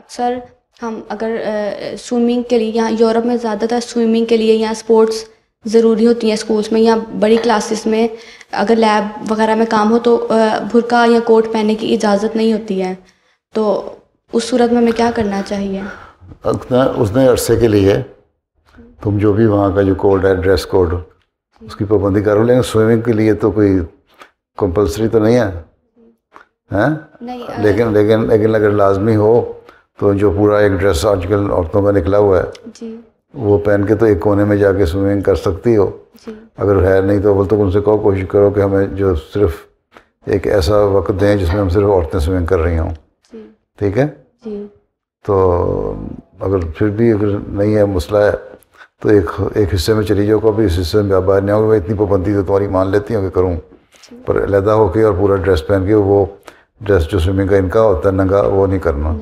अक्सर हम अगर स्विमिंग के लिए, यहाँ यूरोप में ज़्यादातर स्विमिंग के लिए यहाँ स्पोर्ट्स ज़रूरी होती हैं स्कूल्स में या बड़ी क्लासेस में। अगर लैब वगैरह में काम हो तो बुर्का या कोट पहनने की इजाज़त नहीं होती है, तो उस सूरत में हमें क्या करना चाहिए? उसने अरसे के लिए तुम जो भी वहाँ का जो कोड है, ड्रेस कोड, उसकी पाबंदी करो, लेकिन स्विमिंग के लिए तो कोई कंपलसरी तो नहीं है, हैं? नहीं, लेकिन अगर लाजमी हो तो जो पूरा एक ड्रेस आजकल औरतों का निकला हुआ है जी, वो पहन के तो एक कोने में जाके स्विमिंग कर सकती हो जी, अगर है। नहीं तो बोल तो उनसे कहो, कोशिश करो कि हमें जो सिर्फ एक ऐसा वक्त दें जिसमें हम सिर्फ औरतें स्विमिंग कर रही हों, ठीक है? जी। तो अगर फिर भी अगर नहीं है, मसला है, तो एक हिस्से में चली जाओ, कभी इस हिस्से में बाहर नहीं आओगे। मैं इतनी पाबंदी तो तुम्हारी मान लेती हूँ कि करूँ, पर अलहदा होके और पूरा ड्रेस पहन के, वो ड्रेस जो स्विमिंग का इनका होता है नंगा, वो नहीं करना।